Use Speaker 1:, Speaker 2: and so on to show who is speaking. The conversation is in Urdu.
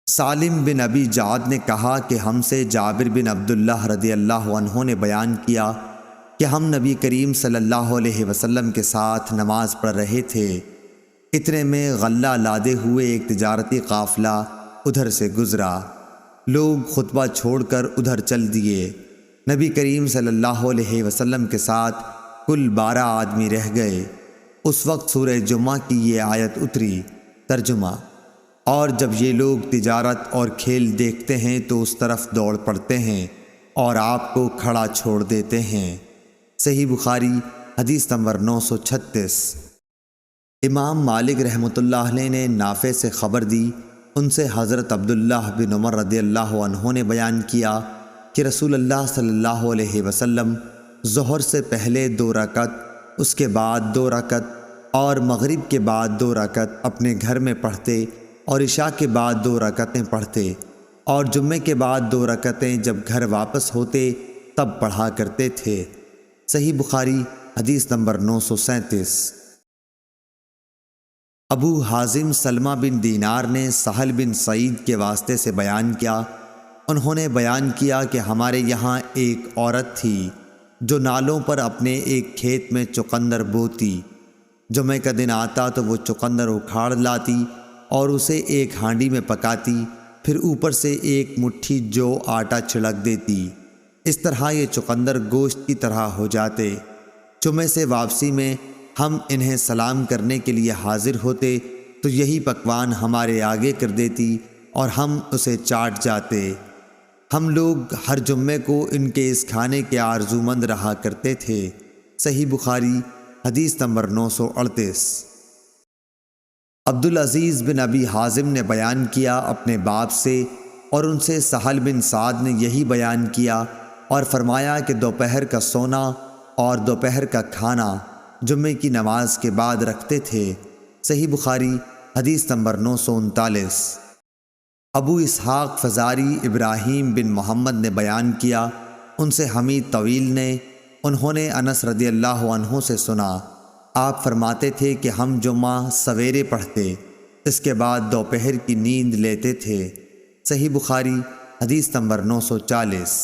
Speaker 1: سالم بن ابی جعد نے کہا کہ ہم سے جابر بن عبداللہ رضی اللہ عنہ نے بیان کیا کہ ہم نبی کریم صلی اللہ علیہ وسلم کے ساتھ نماز پڑھ رہے تھے۔ اتنے میں غلہ لادے ہوئے ایک تجارتی قافلہ ادھر سے گزرا۔ لوگ خطبہ چھوڑ کر ادھر چل دیے۔ نبی کریم صلی اللہ علیہ وسلم کے ساتھ کل 12 آدمی رہ گئے۔ اس وقت سورہ جمعہ کی یہ آیت اتری۔ ترجمہ: اور جب یہ لوگ تجارت اور کھیل دیکھتے ہیں تو اس طرف دوڑ پڑتے ہیں اور آپ کو کھڑا چھوڑ دیتے ہیں۔ صحیح بخاری حدیث نمبر 936۔ امام مالک رحمۃ اللہ علیہ نے نافع سے خبر دی، ان سے حضرت عبداللہ بن عمر رضی اللہ عنہ نے بیان کیا کہ رسول اللہ صلی اللہ علیہ وسلم ظہر سے پہلے 2 رکعت، اس کے بعد 2 رکعت اور مغرب کے بعد 2 رکعت اپنے گھر میں پڑھتے اور عشاء کے بعد 2 رکعتیں پڑھتے، اور جمعے کے بعد 2 رکعتیں جب گھر واپس ہوتے تب پڑھا کرتے تھے۔ صحیح بخاری حدیث نمبر 937۔ ابو حازم سلمہ بن دینار نے سہل بن سعید کے واسطے سے بیان کیا، انہوں نے بیان کیا کہ ہمارے یہاں ایک عورت تھی جو نالوں پر اپنے ایک کھیت میں چقندر بوتی۔ جمعہ کا دن آتا تو وہ چقندر اکھاڑ لاتی اور اسے ایک ہانڈی میں پکاتی، پھر اوپر سے ایک مٹھی جو آٹا چھڑک دیتی۔ اس طرح یہ چقندر گوشت کی طرح ہو جاتے۔ جمعے سے واپسی میں ہم انہیں سلام کرنے کے لیے حاضر ہوتے تو یہی پکوان ہمارے آگے کر دیتی اور ہم اسے چاٹ جاتے۔ ہم لوگ ہر جمعے کو ان کے اس کھانے کے آرزومند رہا کرتے تھے۔ صحیح بخاری حدیث نمبر 938۔ عبدالعزیز بن ابی حازم نے بیان کیا اپنے باپ سے، اور ان سے سہل بن سعد نے یہی بیان کیا اور فرمایا کہ دوپہر کا سونا اور دوپہر کا کھانا جمعے کی نماز کے بعد رکھتے تھے۔ صحیح بخاری حدیث نمبر 939۔ ابو اسحاق فزاری ابراہیم بن محمد نے بیان کیا، ان سے حمید طویل نے، انہوں نے انس رضی اللہ عنہ سے سنا، آپ فرماتے تھے کہ ہم جمعہ سویرے پڑھتے، اس کے بعد دوپہر کی نیند لیتے تھے۔ صحیح بخاری حدیث نمبر 940۔